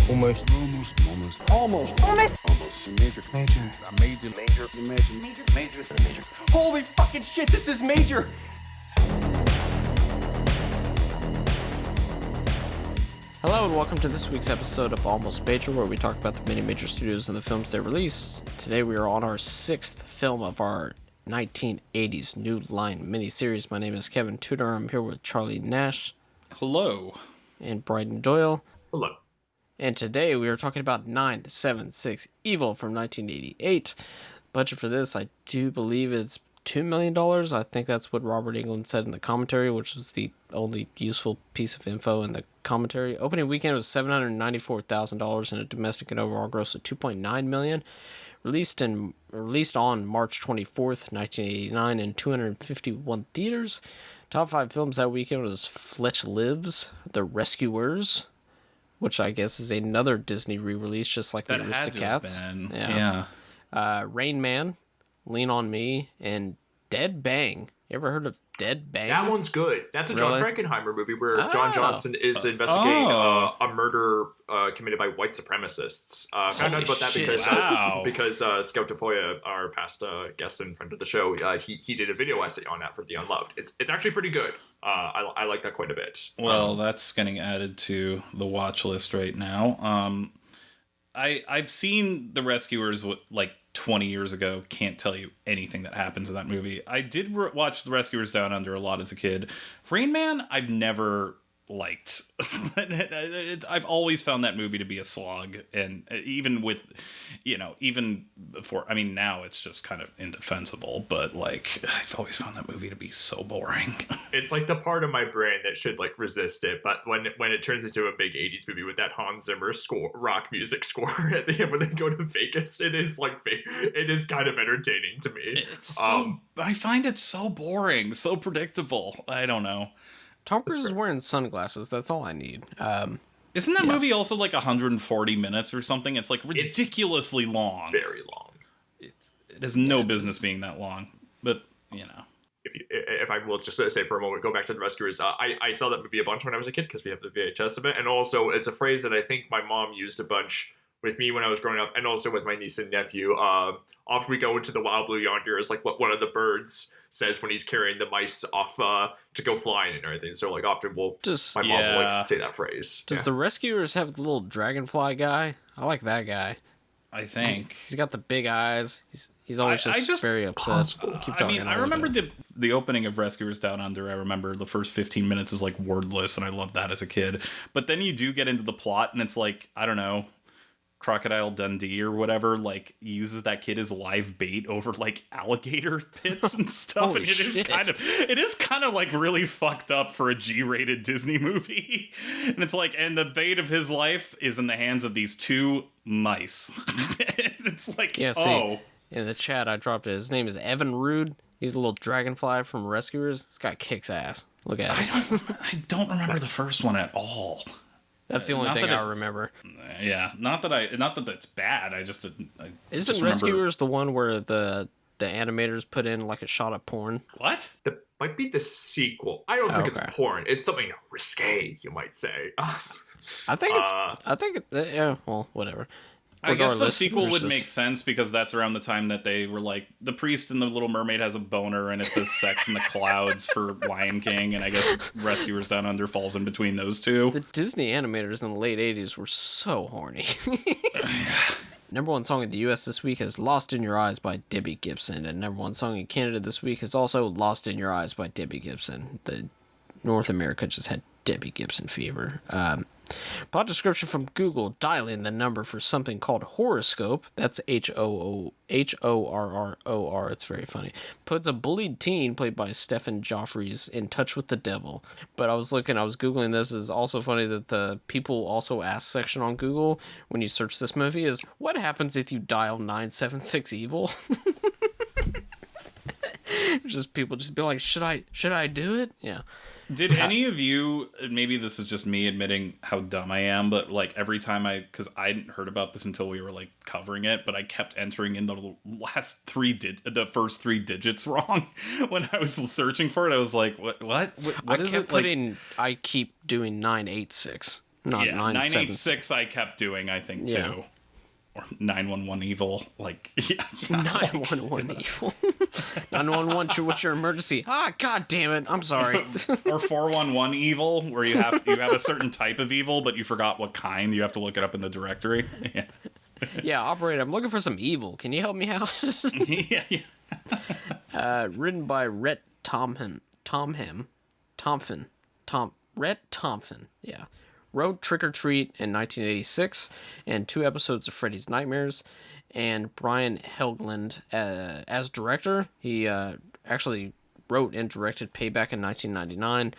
Almost. Major. Holy fucking shit, this is major! Hello and welcome to this week's episode of Almost Major, where we talk about the many major studios and the films they release. Today we are on our 6th film of our 1980s New Line miniseries. My name is Kevin Tudor. I'm here with Charlie Nash. Hello. And Bryden Doyle. Hello. And today we are talking about 976 Evil from 1988. Budget for this, I do believe it's $2 million. I think that's what Robert Englund said in the commentary, which was the only useful piece of info in the commentary. Opening weekend was $794,000 and a domestic and overall gross of $2.9 million. Released on March 24th, 1989 in 251 theaters. Top 5 films that weekend was Fletch Lives, The Rescuers, which I guess is another Disney re-release, just like the Aristocats. Yeah. Rain Man, Lean on Me, and Dead Bang. You ever heard of Dead Bang? That one's good. That's a Really? John Frankenheimer movie where John Johnson is investigating a murder committed by white supremacists. Found out about that shit. because Scout Tafoya, our past guest and friend of the show, he did a video essay on that for The Unloved. It's actually pretty good. I like that quite a bit. Well, that's getting added to the watch list right now. I've seen The Rescuers like 20 years ago. Can't tell you anything that happens in that movie. I did watch The Rescuers Down Under a lot as a kid. Rain Man, I've never liked. I've always found that movie to be a slog, and even before, I mean, now it's just kind of indefensible, but like I've always found that movie to be so boring. It's like the part of my brain that should like resist it, but when it turns into a big 80s movie with that Hans Zimmer rock music score at the end when they go to Vegas, it is kind of entertaining to me. It's so I find it so boring, so predictable. I don't know. Tom Cruise is wearing sunglasses. That's all I need. Isn't that movie also like 140 minutes or something? It's like ridiculously long. Very long. It has no business being that long, but you know. If I will just say for a moment, go back to The Rescuers. I saw that movie a bunch when I was a kid because we have the VHS of it, and also it's a phrase that I think my mom used a bunch with me when I was growing up, and also with my niece and nephew. Off we go into the wild blue yonder is like what one of the birds says when he's carrying the mice off to go flying and everything. So like often my mom likes to say that phrase. Does The Rescuers have the little dragonfly guy? I like that guy. I think He's got the big eyes. He's always just very upset. I remember the opening of Rescuers Down Under. I remember the first 15 minutes is like wordless, and I loved that as a kid. But then you do get into the plot, and it's like, I don't know, Crocodile Dundee or whatever, like uses that kid as live bait over like alligator pits and stuff. Holy and shit. it is kind of like really fucked up for a G-rated Disney movie. And it's like, and the bait of his life is in the hands of these two mice. It's like, in the chat I dropped it. His name is Evan Rude. He's a little dragonfly from Rescuers. This guy kicks ass. Look at him. I don't remember the first one at all. That's the only thing I remember. Yeah, not that that's bad. Isn't Rescuers the one where the animators put in like a shot of porn? What? That might be the sequel. I don't think it's porn. It's something risque, you might say. I think well, whatever. I guess the sequel would make sense because that's around the time that they were like, the priest and the Little Mermaid has a boner and it says sex in the clouds for Lion King, and I guess Rescuers Down Under falls in between those two. The Disney animators in the late 80s were so horny. Number one song in the US this week is Lost in Your Eyes by Debbie Gibson, and number one song in Canada this week is also Lost in Your Eyes by Debbie Gibson. The North America just had Debbie Gibson fever. Plot description from Google: dial in the number for something called horoscope. That's HORROR. It's very funny. Puts a bullied teen played by Stephen Joffreys in touch with the devil. But I was Googling this. It's also funny that the people also ask section on Google when you search this movie is, what happens if you dial 976 evil? Just people just be like, should I do it? Yeah. Did any of you, maybe this is just me admitting how dumb I am, but like every time because I hadn't heard about this until we were like covering it, but I kept entering in the first three digits wrong when I was searching for it. I was like, what is it? I keep doing 986. not 976. 986 I kept doing, I think, too. Yeah. Or 911 evil, like, yeah. 911 evil. 911, what's your emergency? Ah, god damn it, I'm sorry. Or 411 evil, where you have a certain type of evil, but you forgot what kind. You have to look it up in the directory. Yeah, Yeah, operator, I'm looking for some evil. Can you help me out? yeah. Written by Rhett Rhett Thompson. Yeah. Wrote Trick or Treat in 1986 and 2 episodes of Freddy's Nightmares. And Brian Helgeland as director. He actually wrote and directed Payback in 1999.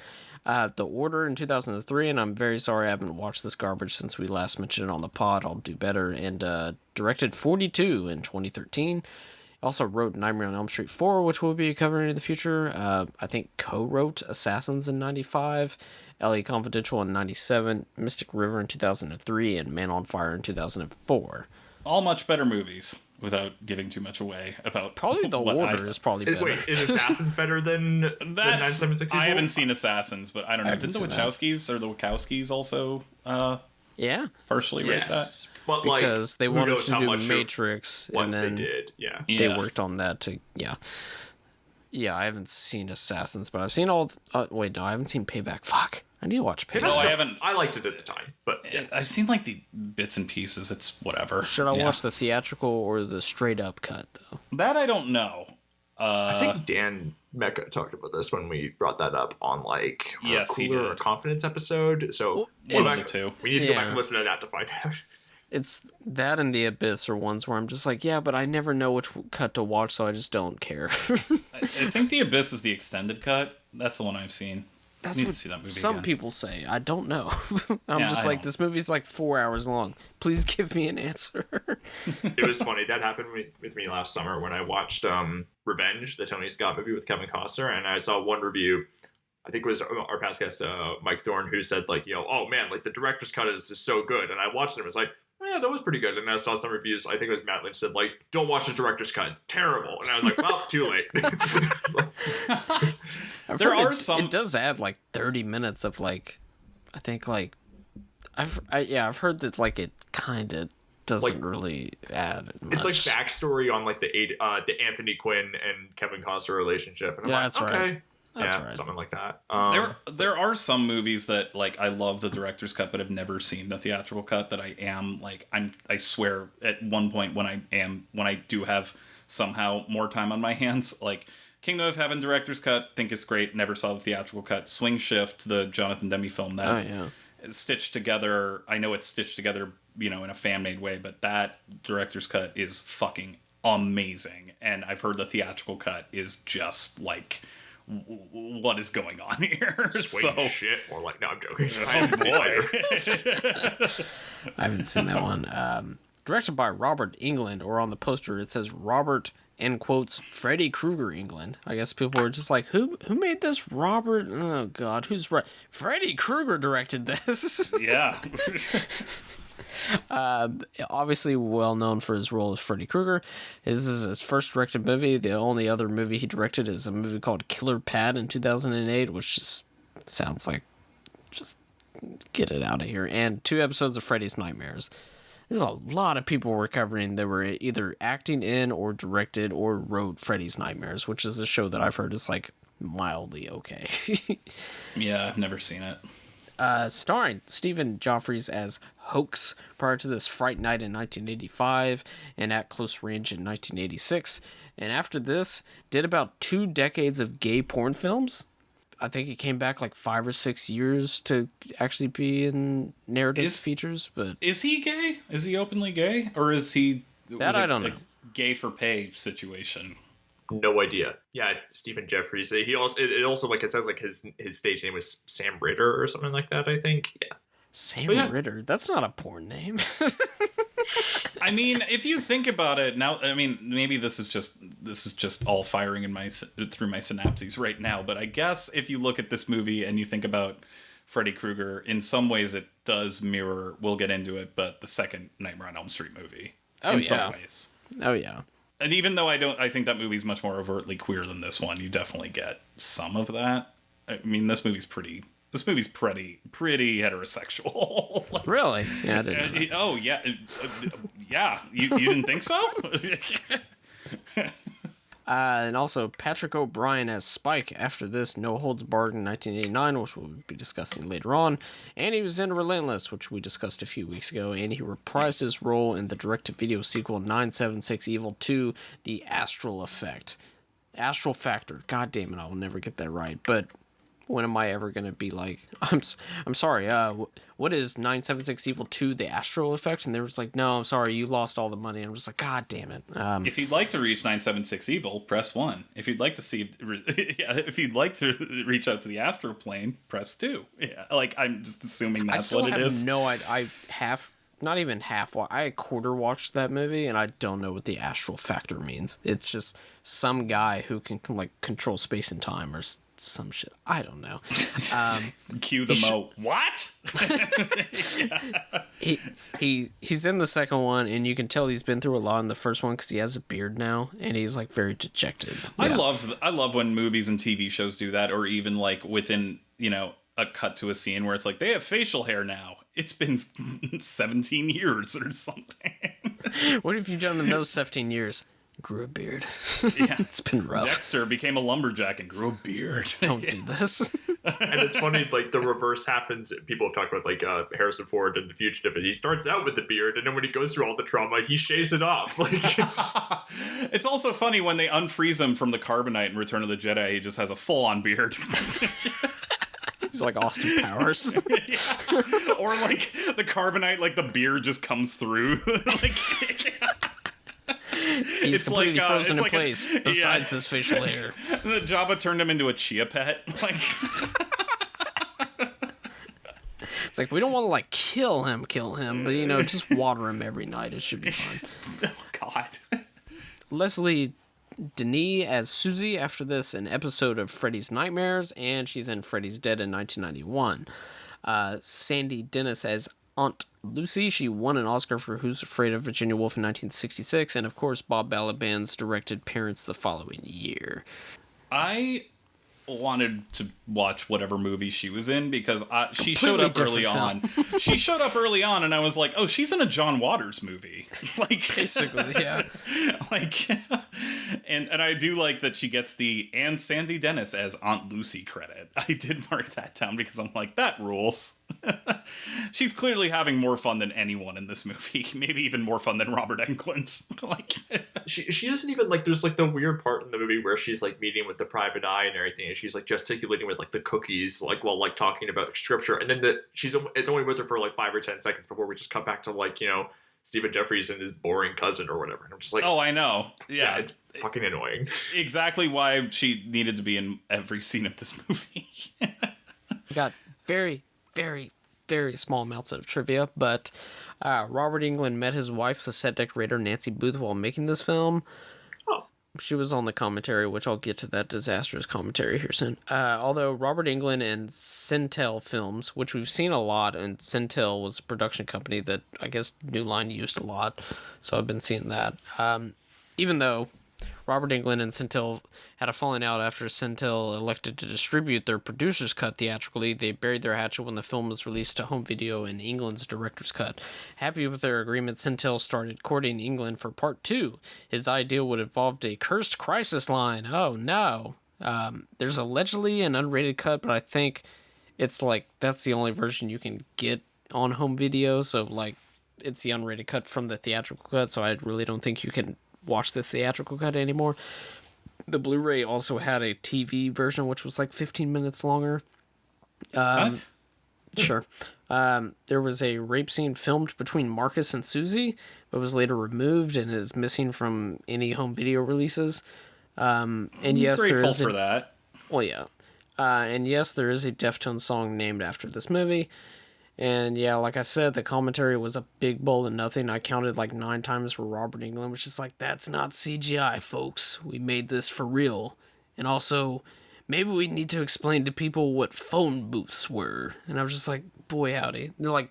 The Order in 2003, and I'm very sorry I haven't watched this garbage since we last mentioned it on the pod. I'll do better. And directed 42 in 2013. Also wrote Nightmare on Elm Street 4, which we'll be covering in the future. I think co-wrote Assassins in 95, LA Confidential in 97, Mystic River in 2003, and Man on Fire in 2004. All much better movies, without giving too much away about. Probably The Order is probably better. Wait, is Assassins better than 976? I haven't seen Assassins, but I don't know. Didn't the Wachowskis also Yeah. partially rate that? But Because they who wanted knows to how do much of Matrix, what and then they did. Yeah. they worked on that to, Yeah, I haven't seen Assassins, but I've seen all... wait, no, I haven't seen Payback. Fuck. I need to watch Payback. No, I haven't. I liked it at the time, but I've seen like the bits and pieces. It's whatever. Should I watch the theatrical or the straight-up cut, though? That I don't know. I think Dan Mecca talked about this when we brought that up on Yes, he Cooler or did. Confidence episode. So One of the two. We need to go back and listen to that to find out. It's that and The Abyss are ones where I'm just like, yeah, but I never know which cut to watch, so I just don't care. I think The Abyss is the extended cut. That's the one I've seen. That's I need what to see that movie some again. people say. I don't know. I'm Yeah, just I like, don't. this movie's like 4 hours long. Please give me an answer. It was funny. That happened with me last summer when I watched Revenge, the Tony Scott movie with Kevin Costner, and I saw one review. I think it was our past guest, Mike Thorne, who said oh man, the director's cut is just so good. And I watched it and was like, oh, yeah, that was pretty good. And I saw some reviews. I think it was Matt Lynch said don't watch the director's cut. It's terrible. And I was like, well, too late. There are some. It does add 30 minutes of I think I've heard that it kind of doesn't really add much. It's backstory on the Anthony Quinn and Kevin Costner relationship. And I'm that's okay. right. That's right. Something like that. There are some movies that I love the director's cut, but have never seen the theatrical cut. That I am I swear at one point when I do have somehow more time on my hands, Kingdom of Heaven director's cut, think it's great. Never saw the theatrical cut. Swing Shift, the Jonathan Demme film that is stitched together. I know it's stitched together, in a fan made way, but that director's cut is fucking amazing. And I've heard the theatrical cut is just what is going on here? Swing shit, or no, I'm joking. I haven't seen that one. Directed by Robert Englund, or on the poster it says Robert, in quotes, Freddy Krueger England. I guess people were just like, who made this? Robert? Oh god, who's right? Freddy Krueger directed this. Yeah. Obviously well known for his role as Freddy Krueger. This is his first directed movie. The only other movie he directed is a movie called Killer Pat in 2008, which just sounds like just get it out of here. And 2 episodes of Freddy's Nightmares. There's a lot of people we're covering that were either acting in or directed or wrote Freddy's Nightmares, which is a show that I've heard is mildly okay. Yeah, I've never seen it. Starring Stephen Geoffreys as Hoax prior to this, Fright Night in 1985 and At Close Range in 1986. And after this, did about 2 decades of gay porn films. I think he came back 5 or 6 years to actually be in narrative features. But is he gay? Is he openly gay? Or is he... That I don't know. Gay for pay situation? No idea. Yeah, Stephen Jeffries. He also it says his stage name was Sam Ritter or something like that. I think. Yeah. Sam Ritter. That's not a porn name. I mean, if you think about it now, I mean, maybe this is just all firing in through my synapses right now. But I guess if you look at this movie and you think about Freddy Krueger, in some ways it does mirror. We'll get into it, but the second Nightmare on Elm Street movie. In some ways. Oh yeah. And even though I think that movie's much more overtly queer than this one, you definitely get some of that. I mean, this movie's pretty This movie's pretty heterosexual. Like, Really? Yeah, I didn't know that. oh yeah, yeah. You didn't think so? And also Patrick O'Brien as Spike after this No Holds Barred in 1989, which we'll be discussing later on. And he was in Relentless, which we discussed a few weeks ago, and he reprised his role in the direct-to-video sequel 976 Evil 2, The Astral Effect. Astral Factor. God damn it, I will never get that right. But when am I ever going to be like, I'm sorry, what is 976 Evil 2, The Astral Effect? And they were just like, no, I'm sorry, you lost all the money. And I'm just like, God damn it. If you'd like to reach 976 Evil, press 1. If you'd like to see, if you'd like to reach out to the astral plane, press 2. Yeah, like, I'm just assuming that's what it is. No, I have, not even half, I quarter watched that movie, and I don't know what the astral factor means. It's just some guy who can like, control space and time or some shit. I don't know. Cue the Mo. What? He's in the second one, and you can tell he's been through a lot in the first one because he has a beard now, and he's like very dejected. Yeah. I love when movies and TV shows do that, or even like within a cut to a scene where it's like they have facial hair now. It's been 17 years or something. What have you done in those 17 years? Grew a beard. Yeah. It's been rough. Dexter became a lumberjack and grew a beard. Don't do this. And it's funny, like, the reverse happens. People have talked about, like, Harrison Ford and The Fugitive, and he starts out with the beard, and then when he goes through all the trauma, he shaves it off. Like, it's also funny when they unfreeze him from the carbonite in Return of the Jedi, he just has a full-on beard. He's like Austin Powers. Yeah. Or, like, the carbonite, like, the beard just comes through. Like... He's completely frozen in place, besides his facial hair. The Jabba turned him into a chia pet. Like, it's like, we don't want to, like, kill him, but, just water him every night. It should be fine. Oh, God. Leslie Denis as Susie after this, an episode of Freddy's Nightmares, and she's in Freddy's Dead in 1991. Sandy Dennis as Aunt Lucy. She won an Oscar for Who's Afraid of Virginia Woolf in 1966, and of course Bob Balaban's directed Parents the following year. I wanted to watch whatever movie she was in because she showed up early on. She showed up early on, and I was like, "Oh, she's in a John Waters movie." Like, basically, yeah. Like, and I do like that she gets the and Sandy Dennis as Aunt Lucy credit. I did mark that down because I'm like, that rules. She's clearly having more fun than anyone in this movie. Maybe even more fun than Robert Englund. Like, she doesn't even, like, there's, like, the weird part in the movie where she's, like, meeting with the private eye and everything, and she's, like, gesticulating with, like, the cookies, like, while, like, talking about scripture, and then it's only with her for, like, 5 or 10 seconds before we just cut back to, like, Stephen Jeffries and his boring cousin or whatever. And I'm just like, oh, I know. Yeah, it's fucking annoying. Exactly why she needed to be in every scene of this movie. Got very, very, very small amounts of trivia, but Robert Englund met his wife, the set decorator Nancy Booth, while making this film. She was on the commentary, which I'll get to that disastrous commentary here soon. Although Robert Englund and Centel Films, which we've seen a lot, and Centel was a production company that I guess New Line used a lot, so I've been seeing that. Even though Robert Englund and Centel had a falling out after Centel elected to distribute their producer's cut theatrically, they buried their hatchet when the film was released to home video in England's director's cut. Happy with their agreement, Centel started courting England for part 2. His idea would involve a cursed crisis line. Oh no. There's allegedly an unrated cut, but I think it's like that's the only version you can get on home video, so like it's the unrated cut from the theatrical cut, so I really don't think you can watch the theatrical cut anymore. The Blu-ray also had a TV version, which was like 15 minutes longer. What? Sure. There was a rape scene filmed between Marcus and Susie, but was later removed and is missing from any home video releases. And yes, there is for that. Well, yeah. And yes, there is a Deftones song named after this movie. And yeah, like I said, the commentary was a big bowl of nothing. I counted like 9 times for Robert Englund, which is like, that's not CGI, folks. We made this for real. And also, maybe we need to explain to people what phone booths were. And I was just like, boy howdy. They're like,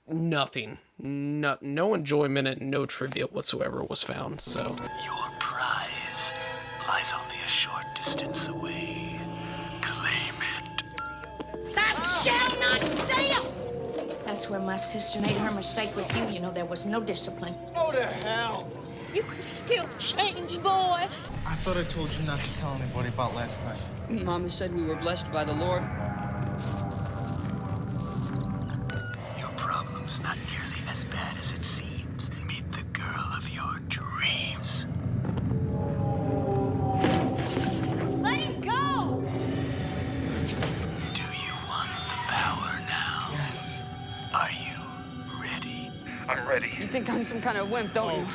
nothing. No enjoyment and no trivia whatsoever was found, so. Your prize lies only a short distance away. Claim it. That's shall not stay up. That's where my sister made her mistake with you. You know, there was no discipline. Go to hell. You can still change, boy. I thought I told you not to tell anybody about last night. Mama said we were blessed by the Lord. Your problem's not nearly as bad as it seems. Meet the girl of your dreams. Let him go. Do you want the power now? Yes. Are you ready? I'm ready. You think I'm some kind of wimp, don't you?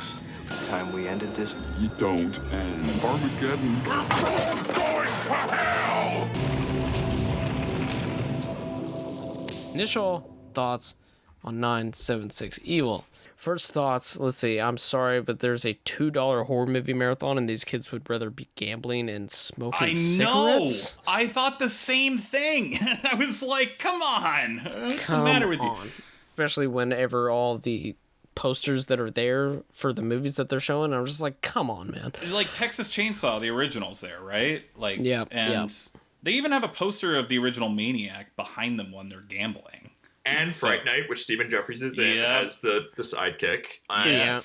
Time we ended this. You don't, and Armageddon. Initial thoughts on 976 Evil. First thoughts, let's see, I'm sorry, but there's a $2 horror movie marathon and these kids would rather be gambling and smoking cigarettes. I thought the same thing. I was like, come on. What's the matter with you? Especially whenever all the posters that are there for the movies that they're showing, I'm just like, come on, man. It's like Texas Chainsaw, the original's there, right? Like, yeah, and they even have a poster of the original Maniac behind them when they're gambling. And Fright Night, which Stephen Jeffries is in as the sidekick. And Yes.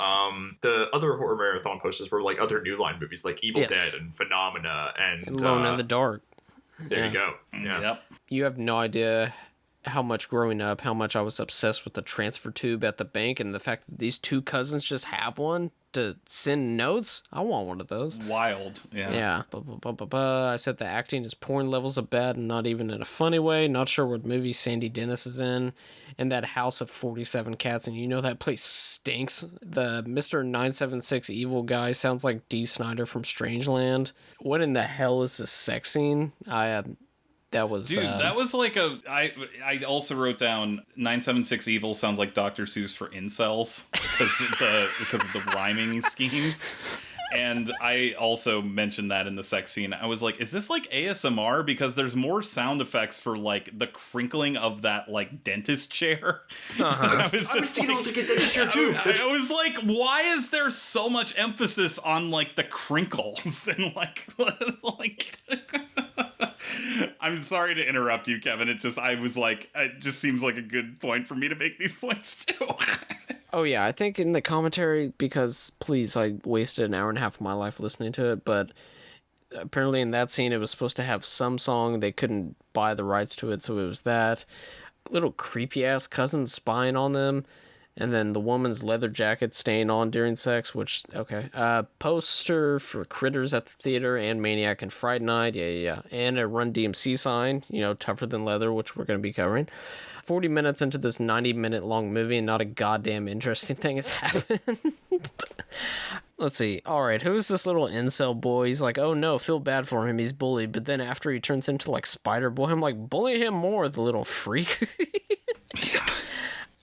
the other horror marathon posters were like other New Line movies like Evil Dead and Phenomena and Alone in the Dark. There you go. Yeah. Yep. You have no idea how much growing up, how much I was obsessed with the transfer tube at the bank and the fact that these two cousins just have one to send notes. I want one of those. Wild. Yeah. I said the acting is pouring levels of bad and not even in a funny way. Not sure what movie Sandy Dennis is in. And that House of 47 Cats, and you know that place stinks. The Mr. 976 Evil guy sounds like Dee Snider from Strangeland. What in the hell is this sex scene? That was that was like I also wrote down 976 Evil sounds like Dr. Seuss for incels because of the rhyming schemes. And I also mentioned that in the sex scene. I was like, is this like ASMR? Because there's more sound effects for like the crinkling of that like dentist chair. I was just like, like a dentist chair too. I was like, why is there so much emphasis on like the crinkles and like I'm sorry to interrupt you, Kevin. It just seems like a good point for me to make these points too. Oh yeah, I think in the commentary, because please, I wasted an hour and a half of my life listening to it, but apparently in that scene it was supposed to have some song, they couldn't buy the rights to it, so it was that. Little creepy ass cousin spying on them, and then the woman's leather jacket staying on during sex, which, okay. Poster for Critters at the theater and Maniac and Fright Night, yeah. And a Run DMC sign, Tougher Than Leather, which we're going to be covering. 40 minutes into this 90-minute long movie and not a goddamn interesting thing has happened. Let's see. All right, who is this little incel boy? He's like, oh no, feel bad for him. He's bullied. But then after he turns into like Spider Boy, I'm like, bully him more, the little freak.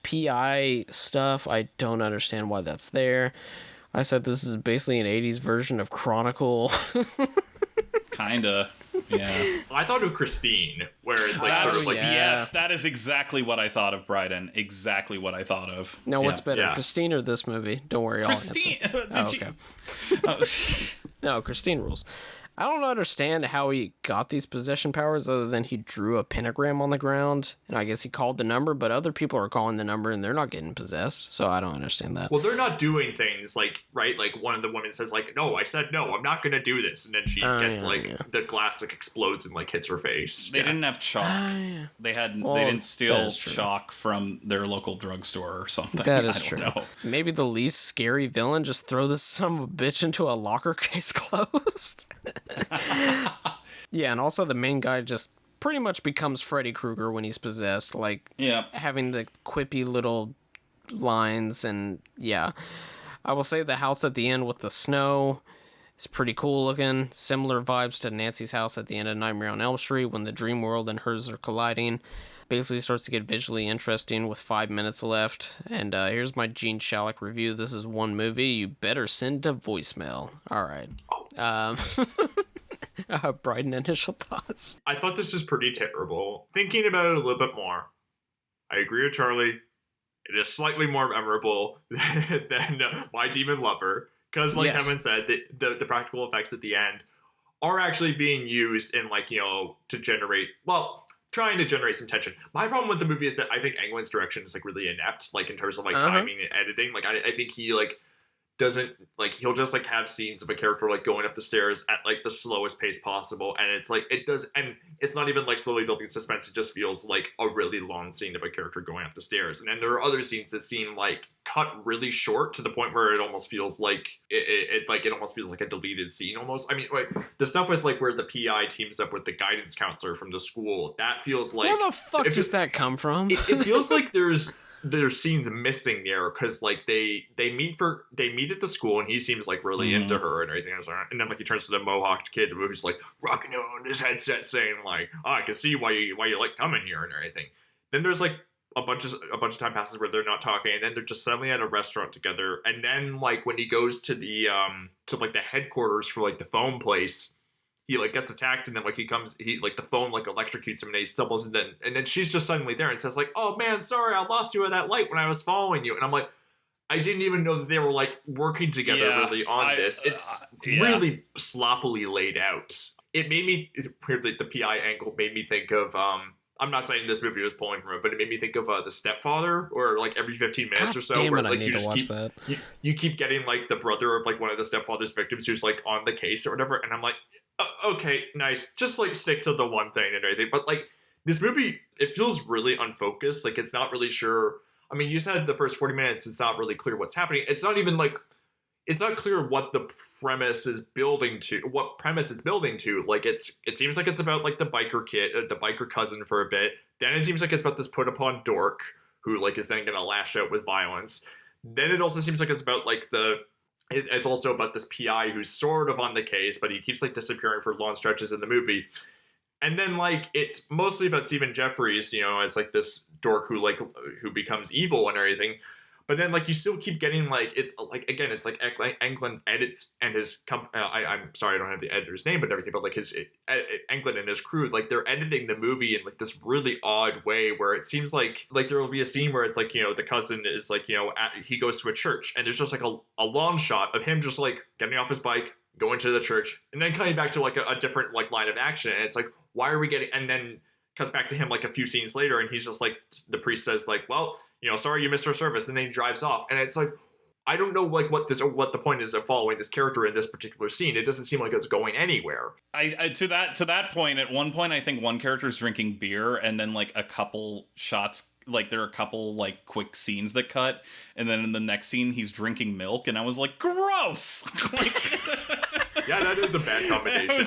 PI stuff, I don't understand why that's there. I said this is basically an 80s version of Chronicle. Kinda. Yeah. I thought of Christine, where it's like sort of like yes, that is exactly what I thought of, Bryden. Exactly what I thought of. Now, what's better, Yeah. Christine or this movie? Don't worry, Christine. I'll answer. Okay. No, Christine rules. I don't understand how he got these possession powers other than he drew a pentagram on the ground, and I guess he called the number, but other people are calling the number and they're not getting possessed, so I don't understand that. Well, they're not doing things like, right? Like one of the women says like, no, I said no, I'm not going to do this. And then she gets the glass like explodes and like hits her face. They didn't have chalk. They didn't steal chalk from their local drugstore or something. That is I don't true. know. Maybe the least scary villain, just throw this son of a bitch into a locker case closed. Yeah, and also the main guy just pretty much becomes Freddy Krueger when he's possessed, like having the quippy little lines, and yeah. I will say the house at the end with the snow is pretty cool looking. Similar vibes to Nancy's house at the end of Nightmare on Elm Street when the dream world and hers are colliding. Basically starts to get visually interesting with 5 minutes left. And here's my Gene Shalit review. This is one movie you better send to voicemail. All right. Bryden, initial thoughts. I thought this was pretty terrible. Thinking about it a little bit more, I agree with Charlie. It is slightly more memorable than My Demon Lover. Because, like Kevin said, the practical effects at the end are actually being used in, like, to generate, well, trying to generate some tension. My problem with the movie is that I think Englund's direction is like really inept, like in terms of like timing and editing. Like I think he like doesn't like he'll just like have scenes of a character like going up the stairs at like the slowest pace possible, and it's like it does, and it's not even like slowly building suspense. It just feels like a really long scene of a character going up the stairs, and then there are other scenes that seem like cut really short to the point where it almost feels like it almost feels like a deleted scene almost. I mean, like the stuff with like where the PI teams up with the guidance counselor from the school, that feels like where the fuck does that come from? It feels like there's scenes missing there because like they meet at the school and he seems like really into her and everything, and then like he turns to the mohawked kid who's like rocking on his headset saying like, oh, I can see why you like coming here and everything. Then there's like a bunch of time passes where they're not talking, and then they're just suddenly at a restaurant together, and then like when he goes to the to like the headquarters for like the phone place, he like gets attacked, and then like he like the phone like electrocutes him, and he stumbles, and then she's just suddenly there and says like, oh man, sorry, I lost you at that light when I was following you. And I'm like, I didn't even know that they were like working together really on this. It's really sloppily laid out. It made me, weirdly, the PI angle made me think of I'm not saying this movie was pulling from it, but it made me think of The Stepfather, or like every 15 minutes or so, damn where it, like I need to watch that. You keep getting like the brother of like one of the stepfather's victims who's like on the case or whatever, and I'm like, okay, nice, just like stick to the one thing and everything. But like this movie, it feels really unfocused. Like it's not really sure. I mean, you said the first 40 minutes, it's not really clear what's happening. It's not even like, it's not clear what the premise is building to, what premise it's building to. Like it seems like it's about like the biker kid, the biker cousin for a bit. Then it seems like it's about this put upon dork who like is then going to lash out with violence. Then it also seems like it's about like it's also about this PI who's sort of on the case, but he keeps like disappearing for long stretches in the movie. And then like it's mostly about Stephen Jeffries, you know, as like this dork who becomes evil and everything. But then like you still keep getting like, it's like, again, it's like Englund edits and his I'm sorry, I don't have the editor's name but everything, but like his Englund and his crew, like they're editing the movie in like this really odd way where it seems like there will be a scene where it's like, you know, the cousin is like, you know, he goes to a church, and there's just like a long shot of him just like getting off his bike, going to the church, and then coming back to like a different like line of action. And it's like, why are we getting, and then cuts back to him like a few scenes later, and he's just like, the priest says like, well, you know, sorry you missed our service, and then he drives off. And it's like, I don't know like what the point is of following this character in this particular scene. It doesn't seem like it's going anywhere. I to that point, at one point I think one character's drinking beer, and then like a couple shots, like there are a couple like quick scenes that cut, and then in the next scene he's drinking milk, and I was like, gross. Yeah, that is a bad combination. I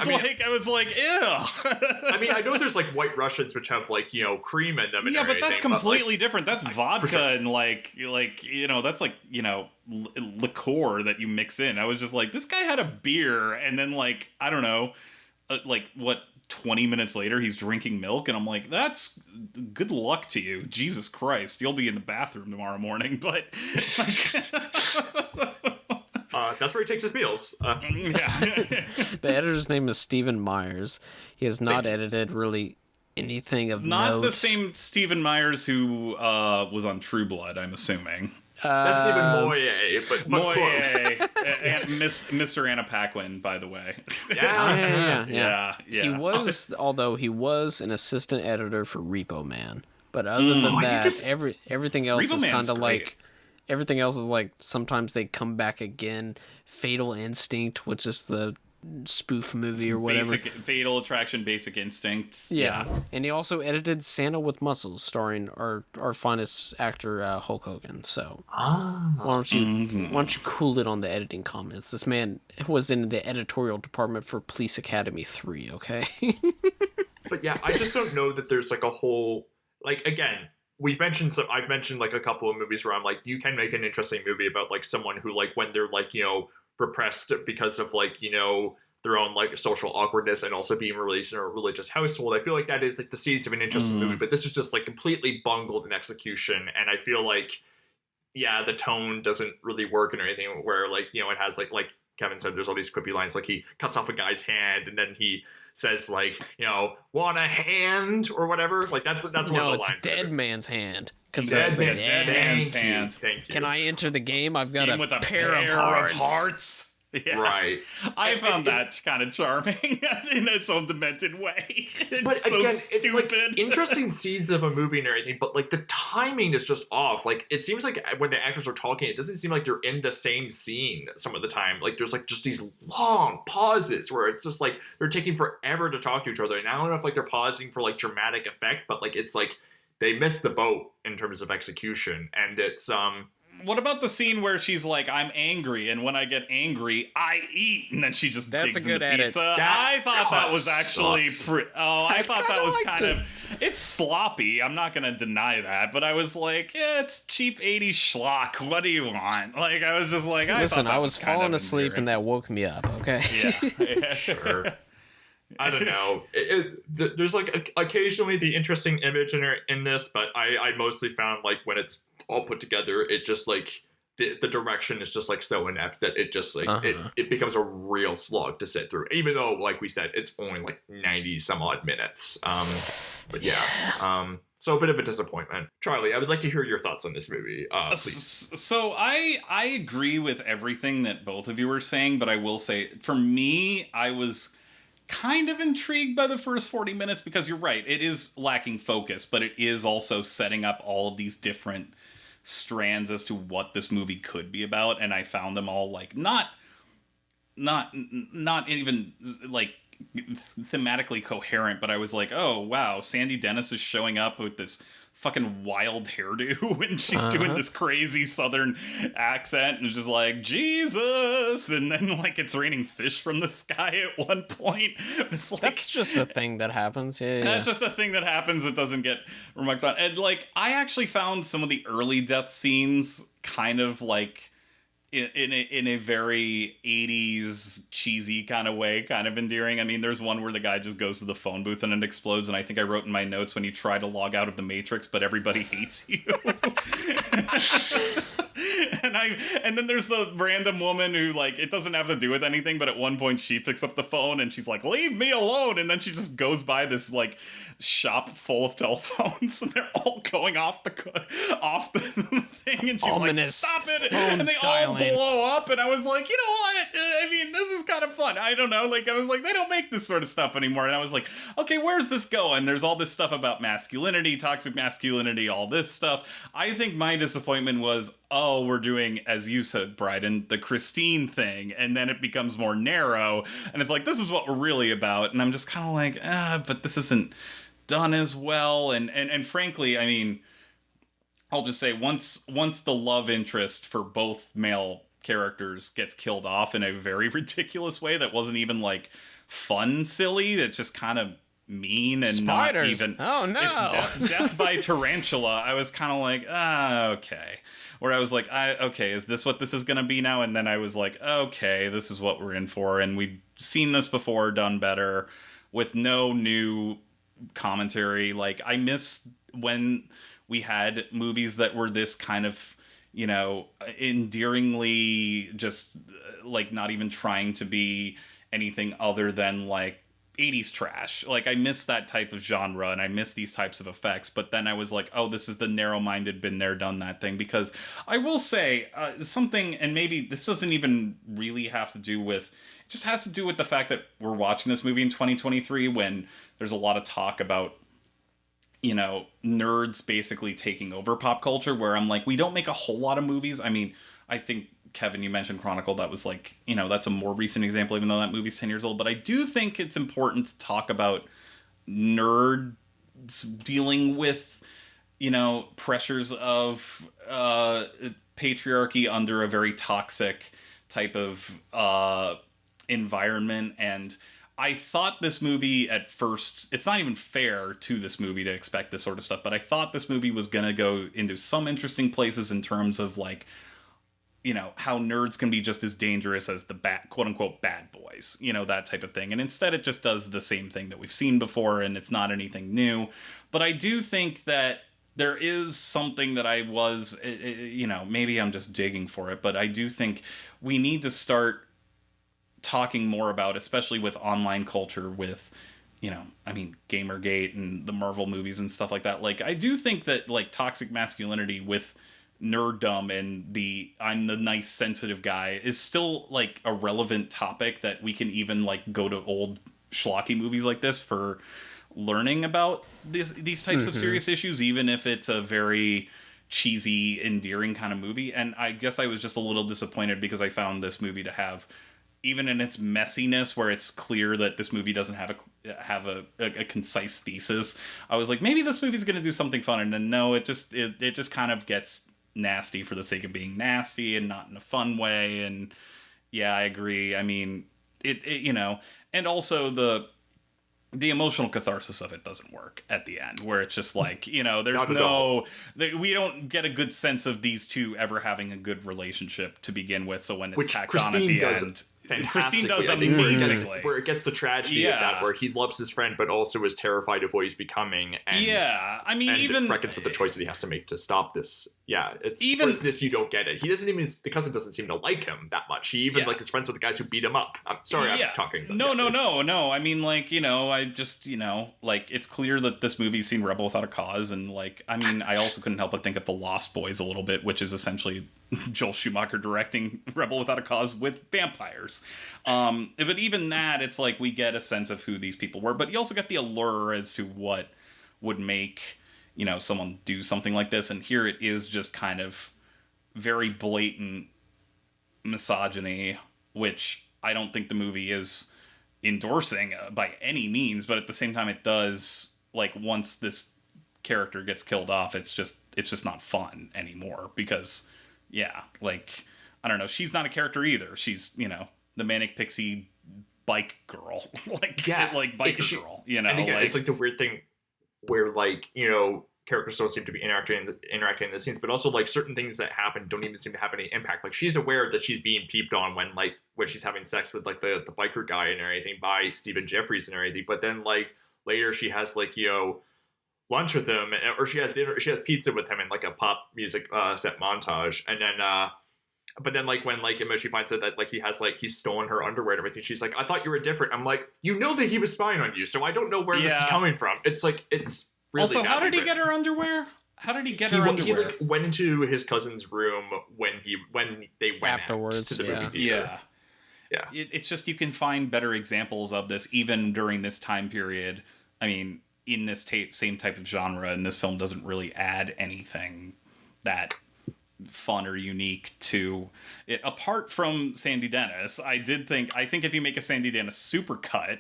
was like, ew. I mean, I know there's like White Russians which have like, you know, cream in them. Yeah, but that's completely different. That's vodka sure. And like you know, that's like, you know, liqueur that you mix in. I was just like, this guy had a beer, and then like, I don't know, like what, 20 minutes later he's drinking milk, and I'm like, that's good luck to you. Jesus Christ, you'll be in the bathroom tomorrow morning. But like, that's where he takes his meals. The editor's name is Stephen Myers. He has not edited really anything of not notes. The same Stephen Myers who was on True Blood, I'm assuming. That's Stephen Moyer, but close. And Mr. Anna Paquin, by the way. Yeah. He was, although he was an assistant editor for Repo Man. But other than that, everything else Repo is Man's kind of great. like, everything else is like, sometimes they come back again. Fatal Instinct, which is the spoof movie or whatever. Fatal Attraction, Basic Instincts. Yeah. And he also edited Santa with Muscles, starring our finest actor, Hulk Hogan. So why don't you cool it on the editing comments? This man was in the editorial department for Police Academy 3, okay? But yeah, I just don't know that there's like a whole, like, again, I've mentioned like a couple of movies where I'm like, you can make an interesting movie about like someone who like, when they're like, you know, repressed because of like, you know, their own like social awkwardness and also being released in a religious household. I feel like that is like the seeds of an interesting movie, but this is just like completely bungled in execution. And I feel like, yeah, the tone doesn't really work and everything, where like, you know, it has like Kevin said, there's all these quippy lines, like he cuts off a guy's hand and then he says like, you know, want a hand or whatever. Like that's one of the lines. No, it's dead man's hand. Dead man's hand. Thank you. Can I enter the game? I've got with a pair of hearts. Yeah. Right. I found that kind of charming in its own demented way. It's But so again, stupid. it's like interesting scenes of a movie and everything, but like the timing is just off. Like it seems like when the actors are talking, it doesn't seem like they're in the same scene some of the time. Like there's like just these long pauses where it's just like they're taking forever to talk to each other. And I don't know if like they're pausing for like dramatic effect, but like it's like they missed the boat in terms of execution. And it's What about the scene where she's like, I'm angry, and when I get angry, I eat, and then she just That's digs a good into edit. pizza? That I thought that cut was actually sucks. I thought that was liked kind of... It's sloppy, I'm not gonna deny that, but I was like, yeah, it's cheap 80s schlock, what do you want? Like, I was just like, Listen, thought I that was kind falling of asleep and that woke me up, okay? Yeah. sure. I don't know. There's like occasionally the interesting image in this, but I mostly found like when it's all put together, it just like the direction is just like so inept that it just like it becomes a real slog to sit through. Even though, like we said, it's only like 90 some odd minutes. But yeah. So a bit of a disappointment. Charlie, I would like to hear your thoughts on this movie, please. So I agree with everything that both of you were saying, but I will say, for me, I was kind of intrigued by the first 40 minutes because you're right, it is lacking focus, but it is also setting up all of these different strands as to what this movie could be about, and I found them all like not even like thematically coherent, but I was like, oh wow, Sandy Dennis is showing up with this fucking wild hairdo and she's doing this crazy southern accent and just like Jesus, and then like it's raining fish from the sky at one point. It's like, That's just a thing that happens. Yeah. that's just a thing that happens that doesn't get remarked on. And like I actually found some of the early death scenes kind of like in a very 80s cheesy kind of way, kind of endearing. I mean, there's one where the guy just goes to the phone booth and it explodes, and I think I wrote in my notes, when you try to log out of the Matrix, but everybody hates you. And then there's the random woman who, like, it doesn't have to do with anything, but at one point she picks up the phone and she's like, leave me alone, and then she just goes by this like shop full of telephones and they're all going off the thing, and she's Ominous like, stop it, phone and they styling. all blow up, and I was like, you know what, I mean, this is kind of fun. I don't know, like, I was like, they don't make this sort of stuff anymore, and I was like, okay, where's this going? There's all this stuff about masculinity, toxic masculinity, all this stuff. I think my disappointment was, oh, we're doing, as you said, Bryden, the Christine thing, and then it becomes more narrow, and it's like, this is what we're really about, and I'm just kind of like, but this isn't done as well, and frankly, I mean, I'll just say, once the love interest for both male characters gets killed off in a very ridiculous way that wasn't even like fun silly, that's just kind of mean and Spiders. not even, Oh no, it's death by tarantula. I was kind of like, okay, where I was like, okay, is this what this is gonna be now? And then I was like, okay, this is what we're in for, and we've seen this before, done better, with no new commentary. Like, I miss when we had movies that were this kind of, you know, endearingly just like not even trying to be anything other than like 80s trash. Like, I miss that type of genre, and I miss these types of effects. But then I was like, oh, this is the narrow-minded, been there, done that thing. Because I will say something, and maybe this doesn't even really have to do with, it just has to do with the fact that we're watching this movie in 2023 when there's a lot of talk about, you know, nerds basically taking over pop culture, where I'm like, we don't make a whole lot of movies. I mean, I think, Kevin, you mentioned Chronicle. That was like, you know, that's a more recent example, even though that movie's 10 years old. But I do think it's important to talk about nerds dealing with, you know, pressures of patriarchy under a very toxic type of environment. And I thought this movie at first, it's not even fair to this movie to expect this sort of stuff, but I thought this movie was going to go into some interesting places in terms of like, you know, how nerds can be just as dangerous as the quote unquote bad boys, you know, that type of thing. And instead it just does the same thing that we've seen before, and it's not anything new. But I do think that there is something that I was, you know, maybe I'm just digging for it, but I do think we need to start talking more about, especially with online culture, with, you know, I mean, Gamergate and the Marvel movies and stuff like that. Like, I do think that like toxic masculinity with nerddom and the I'm the nice sensitive guy is still like a relevant topic that we can even like go to old schlocky movies like this for learning about these types of serious issues, even if it's a very cheesy, endearing kind of movie. And I guess I was just a little disappointed because I found this movie to have, even in its messiness, where it's clear that this movie doesn't have a concise thesis. I was like, maybe this movie's going to do something fun, and then no, it just kind of gets nasty for the sake of being nasty and not in a fun way. And yeah, I agree. I mean, it you know, and also the emotional catharsis of it doesn't work at the end, where it's just like, you know, there's we don't get a good sense of these two ever having a good relationship to begin with. So when it's tacked on at the end, Christine does amazingly. Where it gets the tragedy of that, where he loves his friend, but also is terrified of what he's becoming. And, I mean, even reckons with the choice that he has to make to stop this. Yeah, it's even this you don't get it. He doesn't even. The cousin doesn't seem to like him that much. He even like is friends with the guys who beat him up. I'm sorry, I'm talking. No. I mean, like, you know, I just, you know, like, it's clear that this movie's seen Rebel Without a Cause, and like, I mean, I also couldn't help but think of The Lost Boys a little bit, which is essentially Joel Schumacher directing Rebel Without a Cause with vampires. But even that, it's like we get a sense of who these people were, but you also get the allure as to what would make, you know, someone do something like this. And here it is just kind of very blatant misogyny, which I don't think the movie is endorsing by any means, but at the same time it does, like, once this character gets killed off, it's just not fun anymore, because like, I don't know, she's not a character either. She's, you know, the manic pixie bike girl, like biker girl, you know. And again, it's like the weird thing where, like, you know, characters don't seem to be interacting in the scenes, but also like certain things that happen don't even seem to have any impact. Like, she's aware that she's being peeped on when she's having sex with like the biker guy and everything by Stephen Jeffries and everything, but then like later she has like, you know, lunch with him, or she has pizza with him in like a pop music set montage, and then but then like when like she finds out that like he's stolen her underwear and everything, she's like, I thought you were different. I'm like, you know that he was spying on you, so I don't know where this is coming from. It's like, it's really also, how did he get her underwear? How did he get her underwear? He like went into his cousin's room when they went afterwards to the movie theater. Yeah. It's just, you can find better examples of this even during this time period. I mean, in this same type of genre, and this film doesn't really add anything that fun or unique to it apart from Sandy Dennis. I think if you make a Sandy Dennis supercut,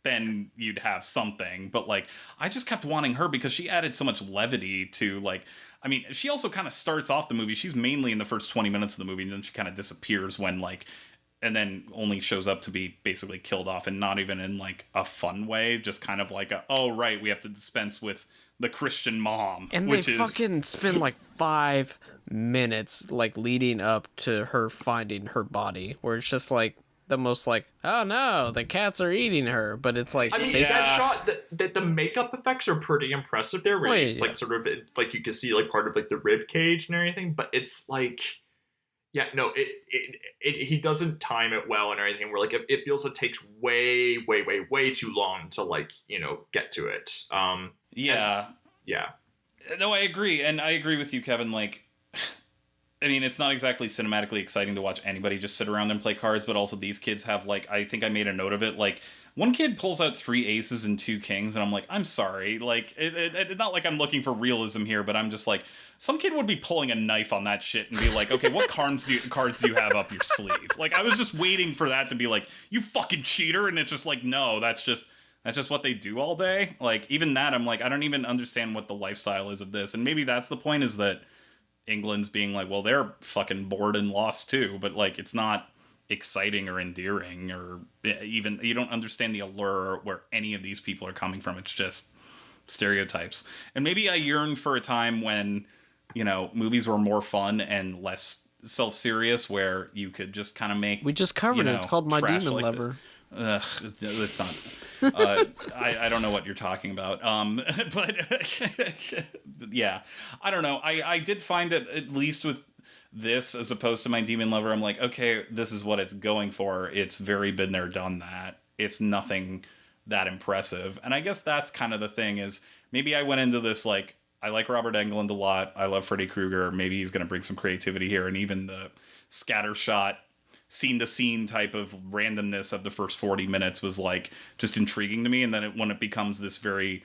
then you'd have something. But like, I just kept wanting her because she added so much levity to, like, I mean, she also kind of starts off the movie. She's mainly in the first 20 minutes of the movie, and then she kind of disappears when like, and then only shows up to be basically killed off, and not even in like a fun way, just kind of like oh right, we have to dispense with the Christian mom. And they fucking spend like 5 minutes like leading up to her finding her body, where it's just like the most like, oh no, the cats are eating her, but it's like, I mean, that shot, that the makeup effects are pretty impressive there. Really, it's like sort of like you can see like part of like the rib cage and everything, but it's like, yeah, no, he doesn't time it well and everything. Where like it feels it takes way too long to, like, you know, get to it. Yeah. No, I agree, and I agree with you, Kevin. Like, I mean, it's not exactly cinematically exciting to watch anybody just sit around and play cards, but also these kids have, like, I think I made a note of it, like, one kid pulls out 3 aces and 2 kings, and I'm like, I'm sorry, like, it's not like I'm looking for realism here, but I'm just like, some kid would be pulling a knife on that shit and be like, okay, what cards do you have up your sleeve? Like, I was just waiting for that to be like, you fucking cheater, and it's just like, no, that's just what they do all day. Like, even that, I'm like, I don't even understand what the lifestyle is of this, and maybe that's the point, is that England's being like, well, they're fucking bored and lost too, but like, it's not exciting or endearing, or even, you don't understand the allure where any of these people are coming from. It's just stereotypes. And maybe I yearn for a time when, you know, movies were more fun and less self-serious, where you could just kind of make, we just covered it, it's called My Demon like Lover. It's not. I don't know what you're talking about. But yeah, I don't know. I did find that, at least with this as opposed to My Demon Lover, I'm like, okay, this is what it's going for. It's very been there, done that. It's nothing that impressive. And I guess that's kind of the thing, is maybe I went into this like, I like Robert Englund a lot. I love Freddy Krueger. Maybe he's going to bring some creativity here. And even the scattershot, scene-to-scene type of randomness of the first 40 minutes was, like, just intriguing to me. And then when it becomes this very,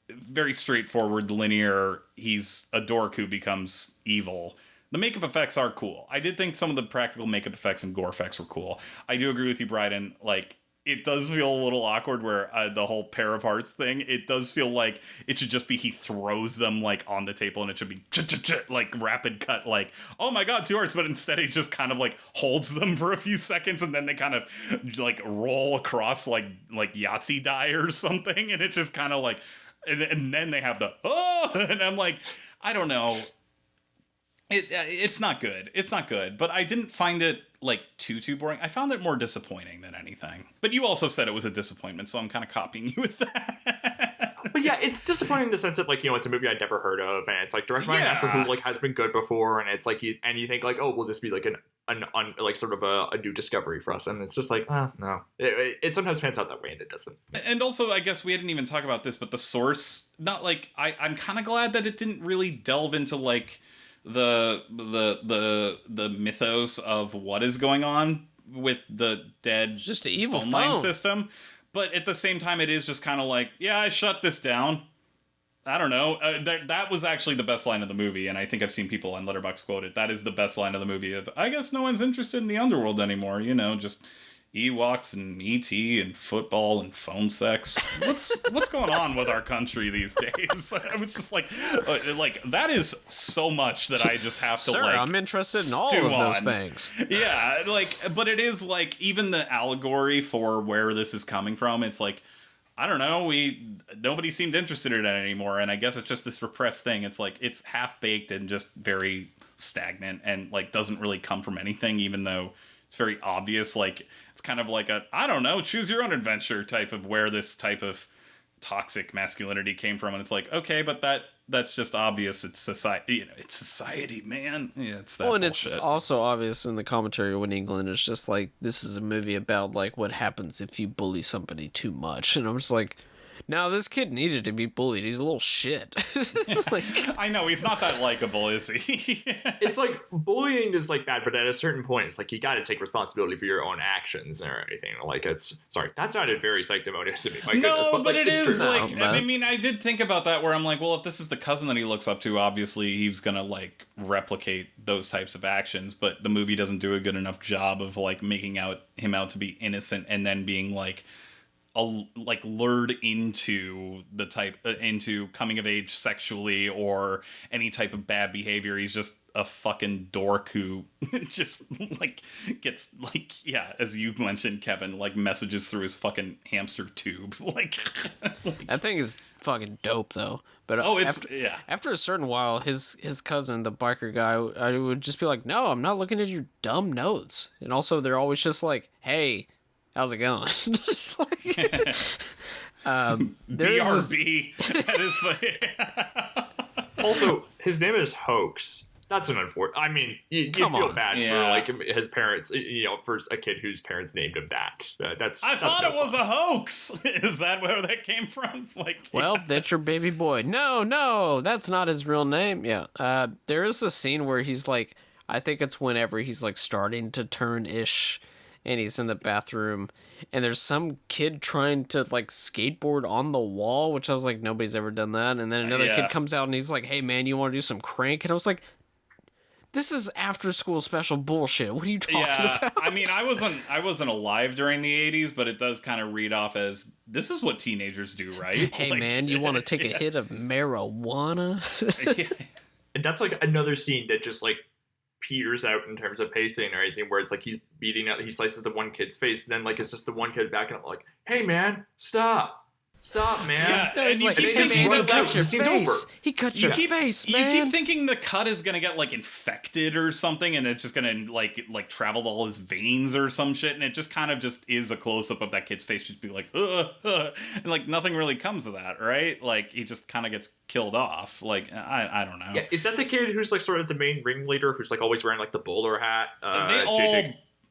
very straightforward, linear, he's a dork who becomes evil. The makeup effects are cool. I did think some of the practical makeup effects and gore effects were cool. I do agree with you, Bryden. Like, it does feel a little awkward where the whole pair of hearts thing, it does feel like it should just be he throws them, like, on the table, and it should be like rapid cut, like, oh my god, 2 hearts, but instead he just kind of, like, holds them for a few seconds, and then they kind of, like, roll across like Yahtzee die or something, and it's just kind of like, and then they have the, oh, and I'm like, I don't know. It's not good. It's not good. But I didn't find it, like, too boring. I found it more disappointing than anything. But you also said it was a disappointment, so I'm kind of copying you with that. But yeah, it's disappointing in the sense that, like, you know, it's a movie I'd never heard of, and it's, like, directed by an actor who, like, has been good before, and it's, like, you think, like, oh, will this be, like, like, sort of a new discovery for us? And it's just like, no. It sometimes pans out that way, and it doesn't. And also, I guess we didn't even talk about this, but the source, not, like, I'm kind of glad that it didn't really delve into, like, the mythos of what is going on with the dead just an evil phone line system, but at the same time it is just kind of like, yeah, I shut this down. I don't know. That was actually the best line of the movie, and I think I've seen people on Letterboxd quote it. That is the best line of the movie. Of, I guess no one's interested in the underworld anymore. You know, just Ewoks and E.T. and football and phone sex. What's going on with our country these days? I was just like that is so much that I just have to Sir, like. I'm interested in all of those things. Yeah, like, but it is like even the allegory for where this is coming from. It's like, I don't know, nobody seemed interested in it anymore, and I guess it's just this repressed thing. It's like it's half baked and just very stagnant, and like doesn't really come from anything, even though it's very obvious. Like it's kind of like a, I don't know, choose your own adventure type of where this type of toxic masculinity came from, and it's like, okay, but that's just obvious. It's society, you know. It's society, man. Yeah, it's that. Well, and bullshit. It's also obvious in the commentary when England is just like, this is a movie about like what happens if you bully somebody too much, and I'm just like, no, this kid needed to be bullied. He's a little shit. Like, I know he's not that likable, is he? It's like bullying is like bad, but at a certain point, it's like you got to take responsibility for your own actions or anything. Like it's sorry, that sounded very sanctimonious to me. My goodness, no, but like, it is true. like I mean, I did think about that where I'm like, well, if this is the cousin that he looks up to, obviously he's gonna like replicate those types of actions. But the movie doesn't do a good enough job of like making him out to be innocent and then being like lured into the type into coming of age sexually or any type of bad behavior. He's just a fucking dork who just like gets like, yeah, as you mentioned, Kevin, like messages through his fucking hamster tube. like that thing is fucking dope though. But after a certain while, his cousin, the biker guy, I would just be like, no, I'm not looking at your dumb notes. And also they're always just like, hey, how's it going? BRB. That is funny. Also, his name is Hoax. That's an unfortunate. I mean, you feel bad for like his parents. You know, for a kid whose parents named him that. I thought it was a hoax. Is that where that came from? Like, well, that's your baby boy. No, that's not his real name. Yeah. There is a scene where he's like, I think it's whenever he's like starting to turn ish. And he's in the bathroom, and there's some kid trying to, like, skateboard on the wall, which I was like, nobody's ever done that. And then another kid comes out, and he's like, hey, man, you want to do some crank? And I was like, this is after-school special bullshit. What are you talking about? I mean, I wasn't alive during the 80s, but it does kind of read off as, this is what teenagers do, right? Hey, like, man, you want to take a hit of marijuana? And that's, like, another scene that just, like, peters out in terms of pacing or anything, where it's like he slices the one kid's face, and then like it's just the one kid backing up like, hey man, stop, man. Yeah, and you keep thinking he cut your face. He cut your face, man. You keep thinking the cut is gonna get like infected or something, and it's just gonna like travel to all his veins or some shit, and it just kind of just is a close up of that kid's face, just be like, and like nothing really comes of that, right? Like he just kind of gets killed off. Like I don't know. Yeah, is that the kid who's like sort of the main ringleader, who's like always wearing like the bowler hat?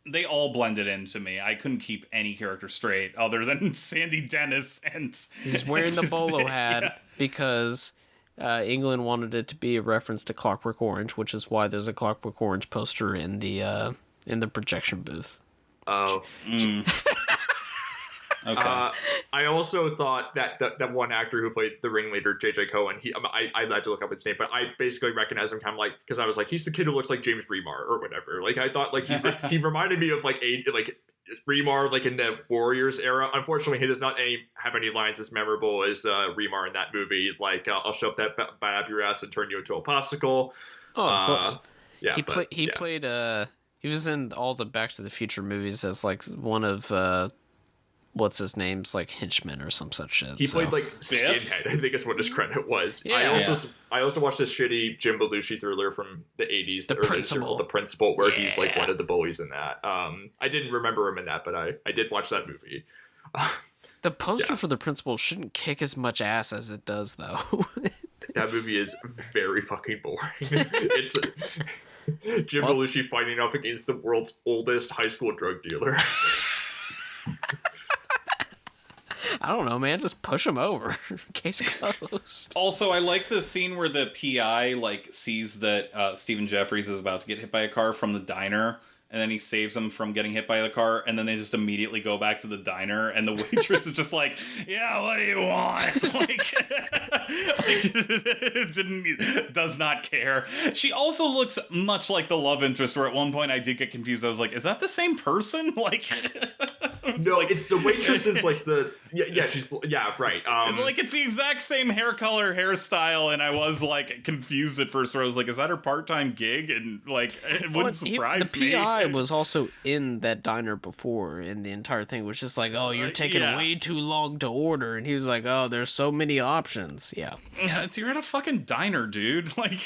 They all blended into me. I couldn't keep any character straight other than Sandy Dennis, and he's wearing the bolo hat because England wanted it to be a reference to Clockwork Orange, which is why there's a Clockwork Orange poster in the projection booth. Oh. Okay. I also thought that one actor who played the ringleader, J.J. Cohen, I had to look up his name, but I basically recognized him kind of like, because I was like, he's the kid who looks like James Remar or whatever. Like, I thought like he reminded me of like Remar, like in the Warriors era. Unfortunately, he does not have any lines as memorable as Remar in that movie. Like, I'll shove that bat up your ass and turn you into a popsicle. Oh, of course. Yeah, he played. He was in all the Back to the Future movies as like one of what's his name's like henchman or some such shit. He played like Skinhead, I think is what his credit was. Yeah. I also watched this shitty Jim Belushi thriller from the 80s. The Principal. The Principal, where he's like one of the bullies in that. I didn't remember him in that, but I did watch that movie. The poster for The Principal shouldn't kick as much ass as it does, though. That movie is very fucking boring. It's Jim Belushi fighting off against the world's oldest high school drug dealer. I don't know, man. Just push him over. Case closed. Also, I like the scene where the PI like sees that Stephen Jeffries is about to get hit by a car from the diner, and then he saves him from getting hit by the car, and then they just immediately go back to the diner, and the waitress is just like, "Yeah, what do you want?" Does not care. She also looks much like the love interest, where at one point I did get confused. I was like, "Is that the same person?" Like. No, it's the waitress is like the she's right. Like it's the exact same hair color, hairstyle, and I was like confused at first. Where I was like, "Is that her part-time gig?" And like, it wouldn't surprise me. The PI was also in that diner before, and the entire thing was just like, "Oh, you're taking way too long to order," and he was like, "Oh, there's so many options." Yeah, you're at a fucking diner, dude. Like,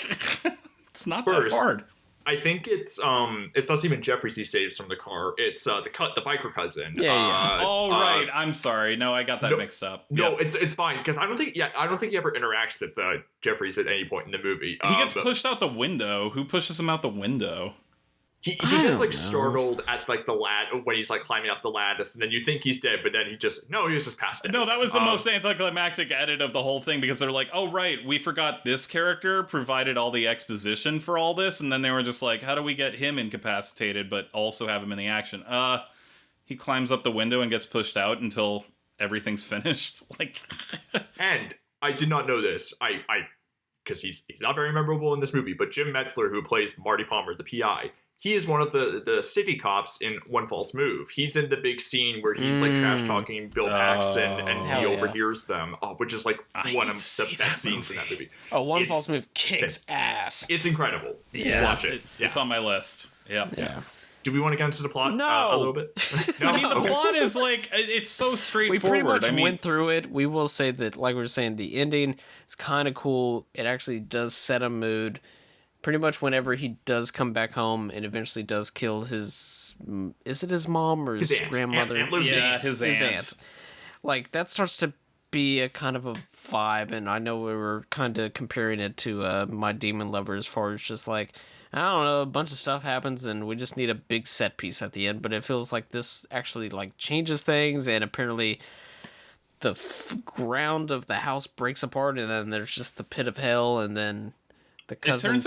it's not that hard. I think it's not even Jeffries he saves from the car. It's the biker cousin. Yeah. Right. I'm sorry. No, I got that mixed up. No, it's fine because I don't think he ever interacts with Jeffries at any point in the movie. He gets pushed out the window. Who pushes him out the window? He gets like startled at like the when he's like climbing up the lattice, and then you think he's dead, but then he was just passed out. No, that was the most anticlimactic edit of the whole thing, because they're like, "Oh right, we forgot this character provided all the exposition for all this," and then they were just like, "How do we get him incapacitated but also have him in the action?" He climbs up the window and gets pushed out until everything's finished. Like, and I did not know this. I because he's not very memorable in this movie, but Jim Metzler, who plays Marty Palmer, the PI. He is one of the city cops in One False Move. He's in the big scene where he's like trash talking Bill Paxton, and he overhears them, which is like one of the best scenes in that movie. Oh, One False Move kicks ass. It's incredible. Yeah, watch it. It's on my list. Yeah. Do we want to get into the plot No. a little bit? No. I mean, the plot is like, it's so straightforward. We pretty much went through it. We will say that, like we were saying, the ending is kind of cool. It actually does set a mood. Pretty much whenever he does come back home and eventually does kill his mom or his grandmother? His aunt. Like, that starts to be a kind of a vibe, and I know we were kind of comparing it to My Demon Lover as far as just like, I don't know, a bunch of stuff happens and we just need a big set piece at the end, but it feels like this actually like changes things, and apparently the ground of the house breaks apart, and then there's just the pit of hell, and then the cousin It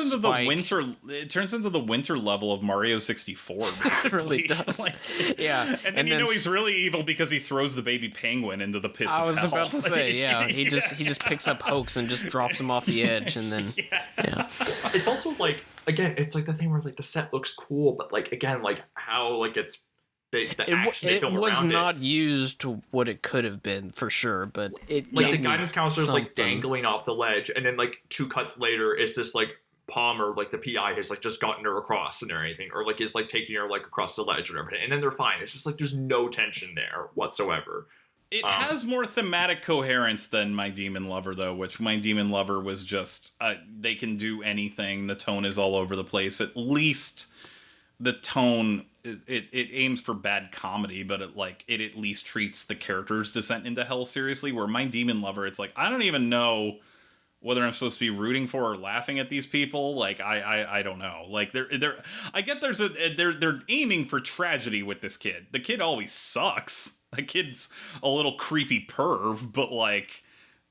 turns into the winter level of Mario 64. Basically. It really does. Like, yeah, and then he's really evil because he throws the baby penguin into the pits of hell. I was about to say, yeah. He just picks up Hoax and just drops him off the edge, and then yeah. It's also like, again, it's like the thing where like the set looks cool, but like again, like how like it's. It was not used to what it could have been for sure, but it like the guidance counselor is like dangling off the ledge, and then like 2 cuts later, it's just like Palmer, like the PI, has like just gotten her across and everything, or like is like taking her like across the ledge or everything, and then they're fine. It's just like there's no tension there whatsoever. It has more thematic coherence than My Demon Lover, though, which My Demon Lover was just they can do anything. The tone is all over the place. At least the tone. It aims for bad comedy, but it at least treats the character's descent into hell seriously. Where My Demon Lover, it's like, I don't even know whether I'm supposed to be rooting for or laughing at these people. Like, I don't know. Like, I get they're aiming for tragedy with this kid. The kid always sucks. The kid's a little creepy perv, but like,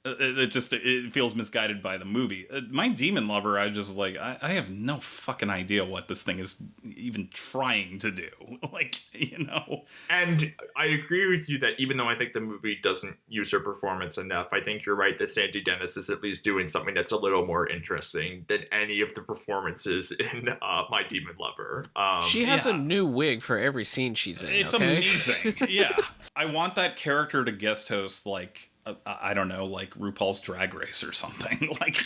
It feels misguided by the movie. My Demon Lover, I just like, I have no fucking idea what this thing is even trying to do. Like, you know. And I agree with you that even though I think the movie doesn't use her performance enough, I think you're right that Sandy Dennis is at least doing something that's a little more interesting than any of the performances in My Demon Lover. She has a new wig for every scene she's in. It's okay? amazing. Yeah. I want that character to guest host, like, I don't know, like RuPaul's Drag Race or something. Like,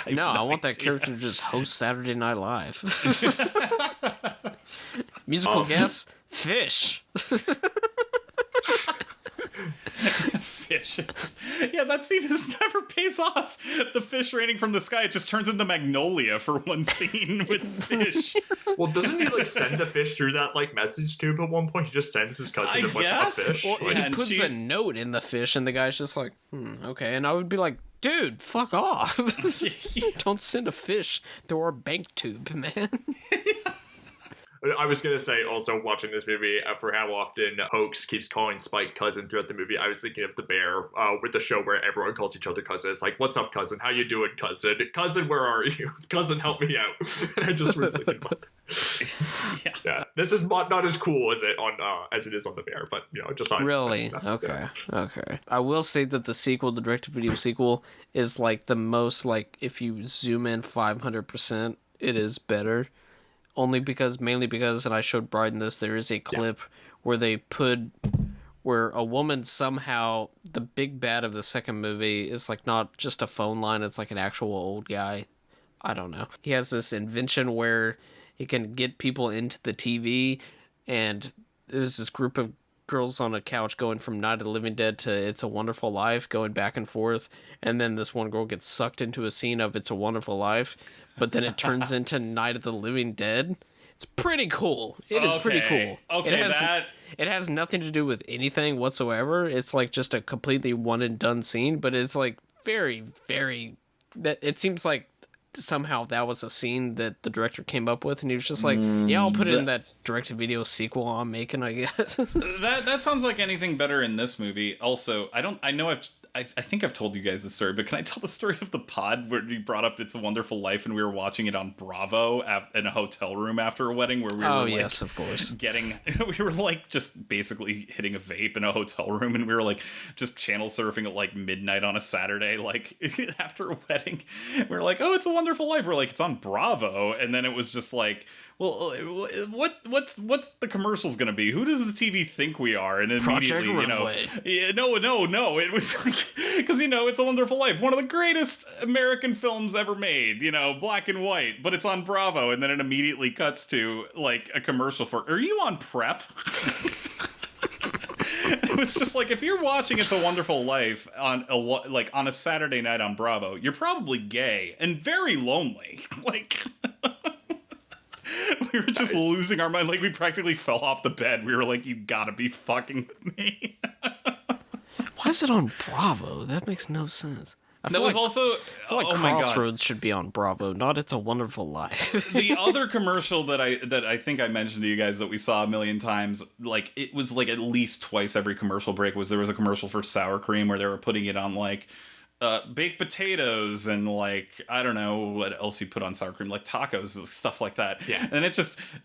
I want that character to just host Saturday Night Live. Musical guest, Fish. Fish. Yeah, that scene just never pays off. The fish raining from the sky, it just turns into Magnolia for one scene with Fish. Well, doesn't he like send the fish through that like message tube at one point? He just sends his cousin a bunch of fish. Well, like, He puts a note in the fish, and the guy's just like, okay. And I would be like, dude, fuck off. Don't send a fish through our bank tube, man. I was gonna say also watching this movie for how often Hoax keeps calling Spike cousin throughout the movie. I was thinking of The Bear with the show where everyone calls each other cousin. It's like, "What's up, cousin? How you doing, cousin? Cousin, where are you? Cousin, help me out." And I just was thinking about that. Yeah, this is not as cool as it is on The Bear, but you know, just Really? Okay. I will say that the sequel, the direct-to-video sequel, is like the most like if you zoom in 500%, it is better. Mainly because, and I showed Bryden this, there is a clip where where a woman somehow, the big bad of the second movie is like not just a phone line, it's like an actual old guy. I don't know. He has this invention where he can get people into the TV, and there's this group of girls on a couch going from Night of the Living Dead to It's a Wonderful Life, going back and forth, and then this one girl gets sucked into a scene of It's a Wonderful Life, but then it turns into Night of the Living Dead. It's pretty cool. It is pretty cool. Okay, it has nothing to do with anything whatsoever. It's like just a completely one and done scene, but it's like very, very... It seems like somehow that was a scene that the director came up with, and he was just like, yeah, I'll put it in that direct-to-video sequel I'm making, I guess. That sounds like anything better in this movie. Also, I think I've told you guys the story, but can I tell the story of the pod where we brought up It's a Wonderful Life and we were watching it on Bravo in a hotel room after a wedding where we were like, yes, of course. We were like just basically hitting a vape in a hotel room, and we were like just channel surfing at like midnight on a Saturday, like after a wedding. We were like, oh, It's a Wonderful Life. We're like, it's on Bravo. And then it was just like, well, what's the commercial's gonna be? Who does the TV think we are? And immediately, no, it was like, because It's a Wonderful Life, one of the greatest American films ever made, black and white, but it's on Bravo, and then it immediately cuts to like a commercial for, are you on prep? It was just like, if you're watching It's a Wonderful Life on a Saturday night on Bravo, you're probably gay and very lonely. Like, we were just losing our mind. Like, we practically fell off the bed. We were like, you gotta be fucking with me. Why is it on Bravo? That makes no sense. I feel like Crossroads should be on Bravo, not It's a Wonderful Life. The other commercial that I think I mentioned to you guys that we saw a million times, like it was like at least twice every commercial break, there was a commercial for sour cream where they were putting it on like baked potatoes and like I don't know what else you put on sour cream, like tacos and stuff like that. Yeah. And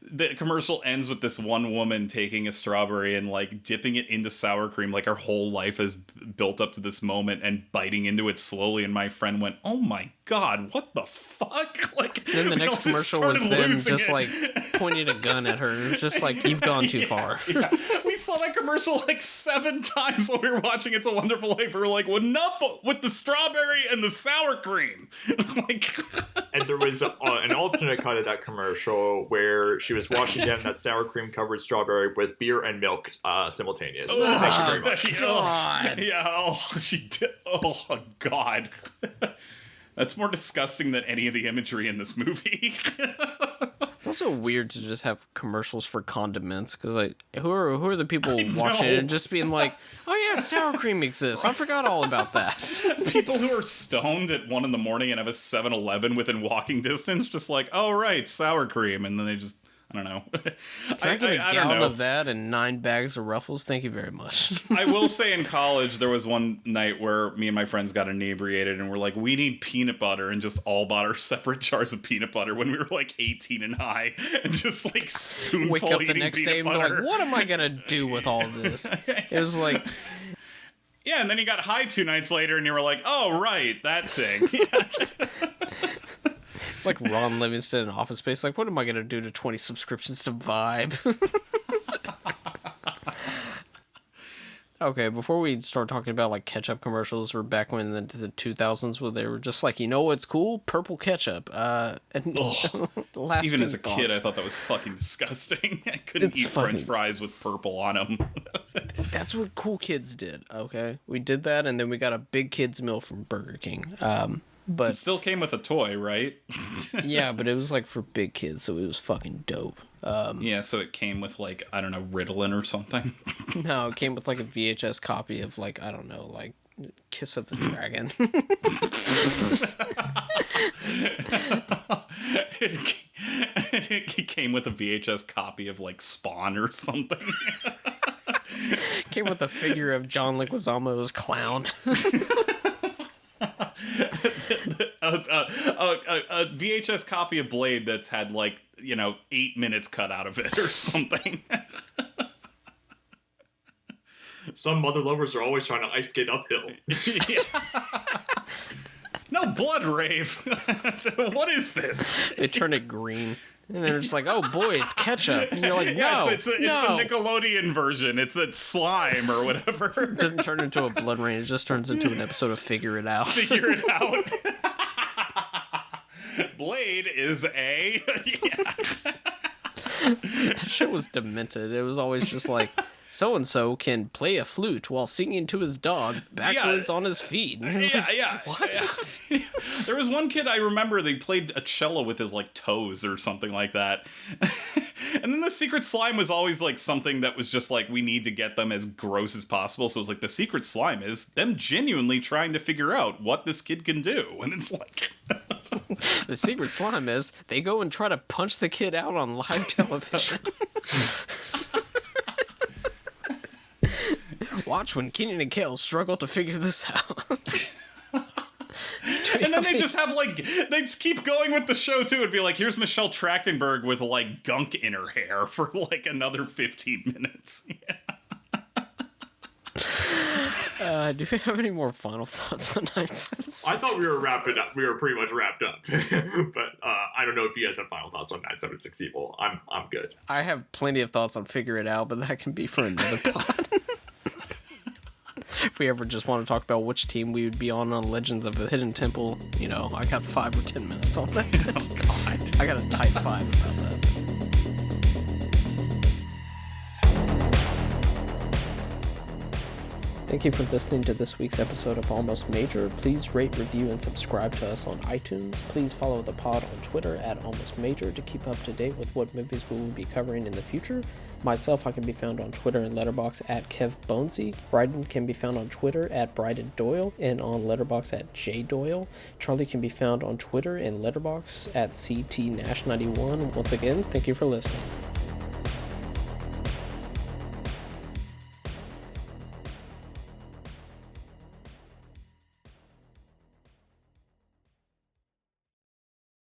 the commercial ends with this one woman taking a strawberry and like dipping it into sour cream, like her whole life has built up to this moment, and biting into it slowly. And my friend went, "Oh my God, what the fuck?" Like, then the next commercial was them just like pointing a gun at her. It was just like, you've gone too far. Yeah. We saw that commercial like 7 times while we were watching It's a Wonderful Life. We were like, well, enough with the strawberry and the sour cream. Like, and there was an alternate cut of that commercial where she was washing down that sour cream covered strawberry with beer and milk simultaneous. Oh, thank you very much. God. Yeah, she did. Oh, God. That's more disgusting than any of the imagery in this movie. It's also weird to just have commercials for condiments, because like, who are the people watching it and just being like, oh yeah, sour cream exists. I forgot all about that. People who are stoned at 1 a.m. and have a 7-Eleven within walking distance, just like, oh right, sour cream, and then they just, I don't know. Can I get a I don't gallon know. of that and 9 bags of Ruffles? Thank you very much. I will say in college, there was one night where me and my friends got inebriated and we're like, we need peanut butter, and just all bought our separate jars of peanut butter when we were like 18 and high, and just like spoonful Wake up the eating next peanut day and be butter. like, what am I going to do with all this? It was like... Yeah, and then you got high 2 nights later and you were like, oh, right, that thing. It's like Ron Livingston in Office Space. Like, what am I going to do to 20 subscriptions to Vibe? Okay, before we start talking about, like, ketchup commercials or back when in the 2000s where they were just like, you know what's cool? Purple ketchup. And Even as a lasting kid, I thoughts. thought that was fucking disgusting. I couldn't It's eat French funny. fries with purple on them. That's what cool kids did, okay? We did that, and then we got a big kid's meal from Burger King. But It still came with a toy, right? yeah, but it was like for big kids, so it was fucking dope. Yeah, so it came with, like, I don't know, Ritalin or something. No, it came with like a VHS copy of like, I don't know, like Kiss of the Dragon. It came with a VHS copy of, like, Spawn or something. Came with a figure of John Leguizamo's clown. A VHS copy of Blade that's had, like, 8 minutes cut out of it or something. Some mother lovers are always trying to ice skate uphill. No, blood rave. What is this? They turn it green. And they're just like, oh boy, it's ketchup. And you're like, no, It's the Nickelodeon version. It's that slime or whatever. It doesn't turn into a blood rain. It just turns into an episode of Figure It Out. Figure it out. Blade is a... That shit was demented. It was always just like, so-and-so can play a flute while singing to his dog backwards on his feet. And you're just like, what? Yeah. There was one kid I remember, they played a cello with his, like, toes or something like that. And then the secret slime was always, like, something that was just like, we need to get them as gross as possible. So it was like, the secret slime is them genuinely trying to figure out what this kid can do. And it's like... The secret slime is they go and try to punch the kid out on live television. Watch when Keenan and Kel struggle to figure this out. And then they just have, like, they just keep going with the show, too. It'd be like, here's Michelle Trachtenberg with, like, gunk in her hair for, like, another 15 minutes. Do we have any more final thoughts on 976? I thought we were wrapping up. We were pretty much wrapped up. But I don't know if you guys have final thoughts on 976 Evil. I'm good. I have plenty of thoughts on Figure It Out, but that can be for another pod. If we ever just want to talk about which team we would be on Legends of the Hidden Temple, I got 5 or 10 minutes on that. Oh, God. I got a tight 5 about that. Thank you for listening to this week's episode of Almost Major. Please rate, review, and subscribe to us on iTunes. Please follow the pod on Twitter at Almost Major to keep up to date with what movies we will be covering in the future. Myself, I can be found on Twitter and Letterboxd at KevBonesy. Bryden can be found on Twitter at Bryden Doyle and on Letterboxd at JDoyle. Charlie can be found on Twitter and Letterboxd at CTNash91. Once again, thank you for listening.